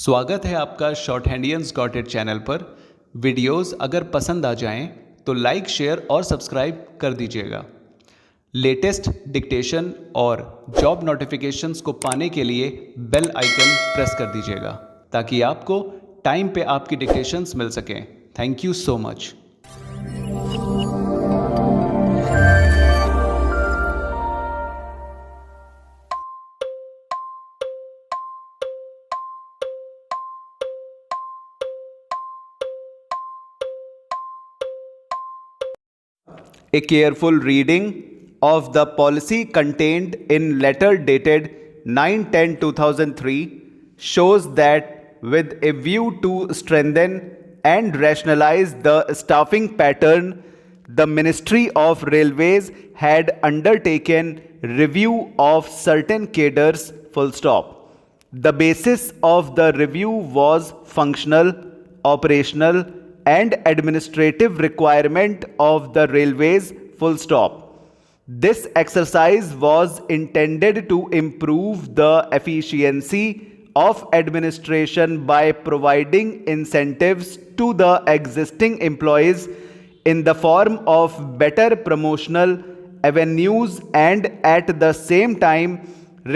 स्वागत है आपका शॉर्ट हैंडियंस गॉट इट चैनल पर। वीडियोस अगर पसंद आ जाएं तो लाइक, शेयर और सब्सक्राइब कर दीजिएगा। लेटेस्ट डिक्टेशन और जॉब नोटिफिकेशंस को पाने के लिए बेल आइकन प्रेस कर दीजिएगा ताकि आपको टाइम पे आपकी डिक्टेशंस मिल सकें। Thank you so much. A careful reading of the policy contained in letter dated 9/10/2003 shows that with a view to strengthen and rationalize the staffing pattern, the Ministry of Railways had undertaken review of certain cadres full stop. The basis of the review was functional, operational and administrative requirement of the railways full stop. This exercise was intended to improve the efficiency of administration by providing incentives to the existing employees in the form of better promotional avenues and at the same time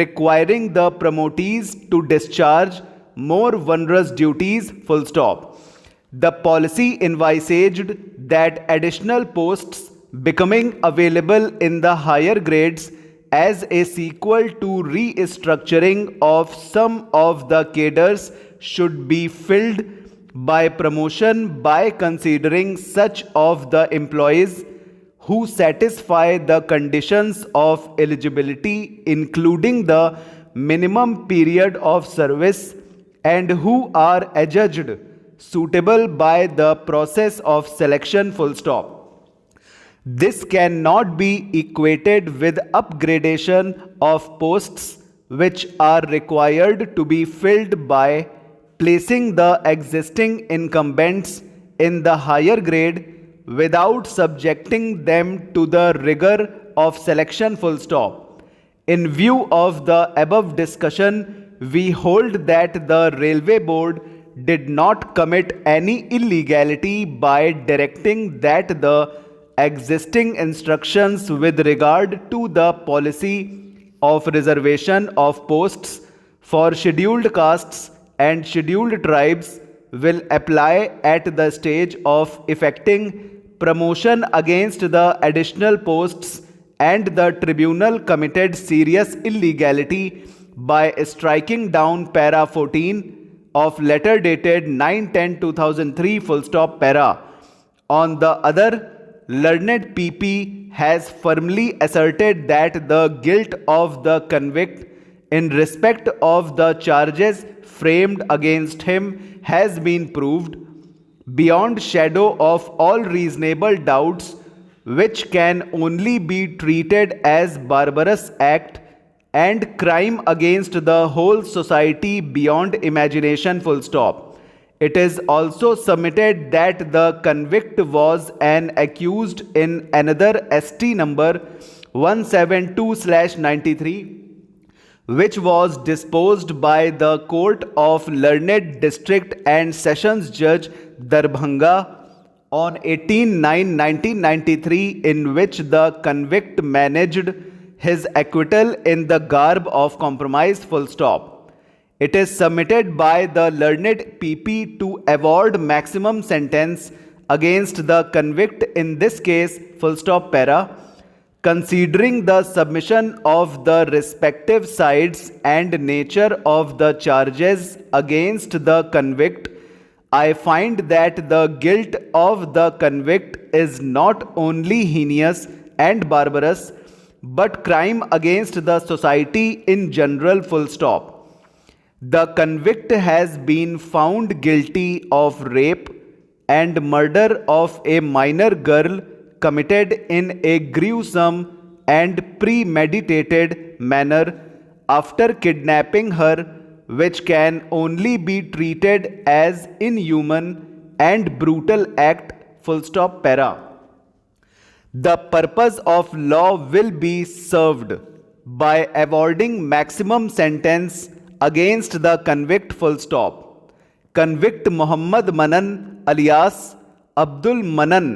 requiring the promotees to discharge more onerous duties full stop. The policy envisaged that additional posts becoming available in the higher grades as a sequel to restructuring of some of the cadres should be filled by promotion by considering such of the employees who satisfy the conditions of eligibility, including the minimum period of service, and who are adjudged suitable by the process of selection full stop. This cannot be equated with upgradation of posts which are required to be filled by placing the existing incumbents in the higher grade without subjecting them to the rigor of selection full stop. In view of the above discussion, we hold that the Railway Board did not commit any illegality by directing that the existing instructions with regard to the policy of reservation of posts for scheduled castes and scheduled tribes will apply at the stage of effecting promotion against the additional posts, and the tribunal committed serious illegality by striking down para 14 of letter dated 9/10/2003 full stop para. On the other, learned PP has firmly asserted that the guilt of the convict in respect of the charges framed against him has been proved beyond shadow of all reasonable doubts, which can only be treated as barbarous act and crime against the whole society beyond imagination full stop. It is also submitted that the convict was an accused in another ST number 172/93, which was disposed by the Court of Learned District and Sessions Judge Darbhanga on 18/9/1993, in which the convict managed his acquittal in the garb of compromise full stop. It is submitted by the learned PP to award maximum sentence against the convict in this case full stop para. Considering the submission of the respective sides and nature of the charges against the convict, I find that the guilt of the convict is not only heinous and barbarous, but crime against the society in general full stop. The convict has been found guilty of rape and murder of a minor girl committed in a gruesome and premeditated manner after kidnapping her, which can only be treated as inhuman and brutal act full stop para. The purpose of law will be served by awarding maximum sentence against the convict full stop. convict Muhammad Manan alias Abdul Manan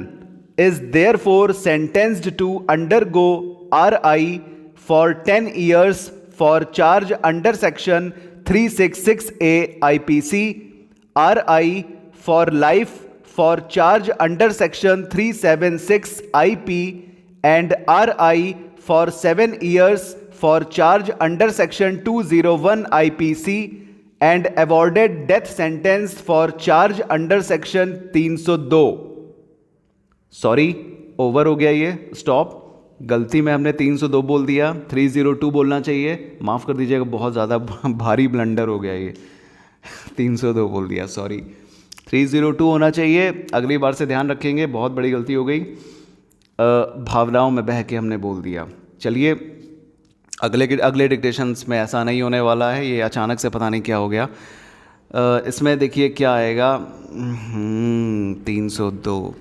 is therefore sentenced to undergo RI for 10 years for charge under section 366A IPC, RI for life for charge under section 376 IP, and RI for 7 years for charge under section 201 IPC, and awarded death sentence for charge under section 302. Sorry, over हो गया ये, stop. गलती में हमने 302 बोल दिया, 302 बोलना चाहिए, माफ़ कर दीजिएगा, बहुत ज़्यादा भारी ब्लंडर हो गया ये। 302 बोल दिया, सॉरी, 302 होना चाहिए। अगली बार से ध्यान रखेंगे, बहुत बड़ी गलती हो गई, भावनाओं में बह के हमने बोल दिया। चलिए अगले डिक्टेशंस में ऐसा नहीं होने वाला है, ये अचानक से पता नहीं क्या हो गया। इसमें देखिए क्या आएगा, 302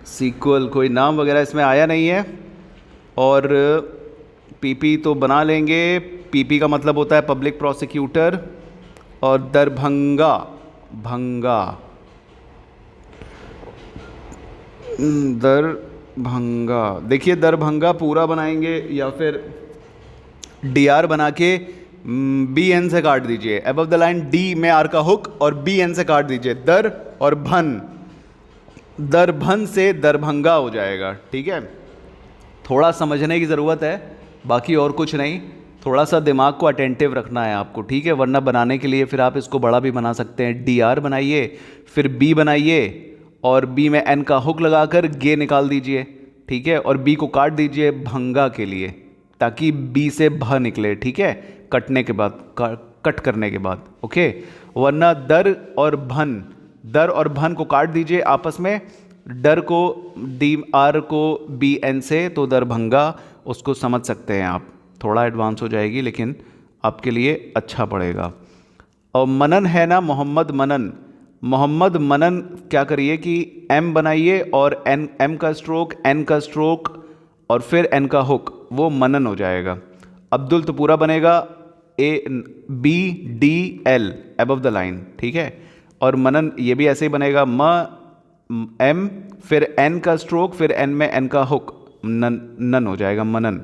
सीक्वल, कोई नाम वगैरह इसमें आया नहीं है। और पीपी तो बना लेंगे, पीपी का मतलब होता है पब्लिक प्रोसिक्यूटर। और दरभंगा, दरभंगा, देखिए दरभंगा पूरा बनाएंगे या फिर डीआर बना के बी एन से काट दीजिए, अबव द लाइन डी में आर का हुक और बी एन से काट दीजिए, दर और भन, दरभन से दरभंगा हो जाएगा। ठीक है, थोड़ा समझने की ज़रूरत है, बाकी और कुछ नहीं, थोड़ा सा दिमाग को अटेंटिव रखना है आपको। ठीक है, वरना बनाने के लिए फिर आप इसको बड़ा भी बना सकते हैं। डी आर बनाइए, फिर बी बनाइए और बी में एन का हुक लगाकर गे निकाल दीजिए। ठीक है, और बी को काट दीजिए भंगा के लिए, ताकि बी से भ निकले। ठीक है, कटने के बाद, कट करने के बाद, ओके। वरना दर और भन को काट दीजिए आपस में, डर को डी आर को बी एन से, तो दरभंगा उसको समझ सकते हैं आप। थोड़ा एडवांस हो जाएगी लेकिन आपके लिए अच्छा पड़ेगा। और मनन है ना, मोहम्मद मनन, क्या करिए कि एम बनाइए और एन, एम का स्ट्रोक, एन का स्ट्रोक और फिर एन का हुक, वो मनन हो जाएगा। अब्दुल तो पूरा बनेगा, A B D L above the line. ठीक है, और मनन ये भी ऐसे ही बनेगा, म एम फिर एन का स्ट्रोक फिर एन में एन का हुक, नन हो जाएगा मनन।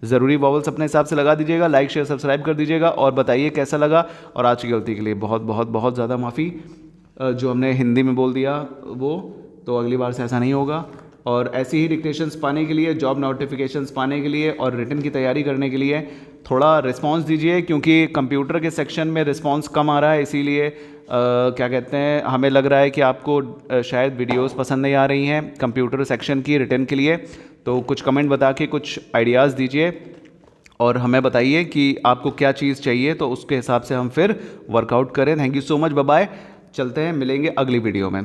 ज़रूरी वॉवल्स अपने हिसाब से लगा दीजिएगा। लाइक शेयर सब्सक्राइब कर दीजिएगा और बताइए कैसा लगा। और आज की गलती के लिए बहुत बहुत बहुत ज़्यादा माफ़ी, जो हमने हिंदी में बोल दिया वो, तो अगली बार से ऐसा नहीं होगा। और ऐसी ही डिक्टेशंस पाने के लिए, जॉब नोटिफिकेशंस पाने के लिए और रिटन की तैयारी करने के लिए थोड़ा रिस्पांस दीजिए, क्योंकि कंप्यूटर के सेक्शन में रिस्पांस कम आ रहा है। इसीलिए क्या कहते हैं, हमें लग रहा है कि आपको शायद वीडियोस पसंद नहीं आ रही हैं कंप्यूटर सेक्शन की रिटन के लिए। तो कुछ कमेंट बता के कुछ आइडियाज़ दीजिए और हमें बताइए कि आपको क्या चीज़ चाहिए, तो उसके हिसाब से हम फिर वर्कआउट करें। Thank you so much, bye bye. चलते हैं, मिलेंगे अगली वीडियो में।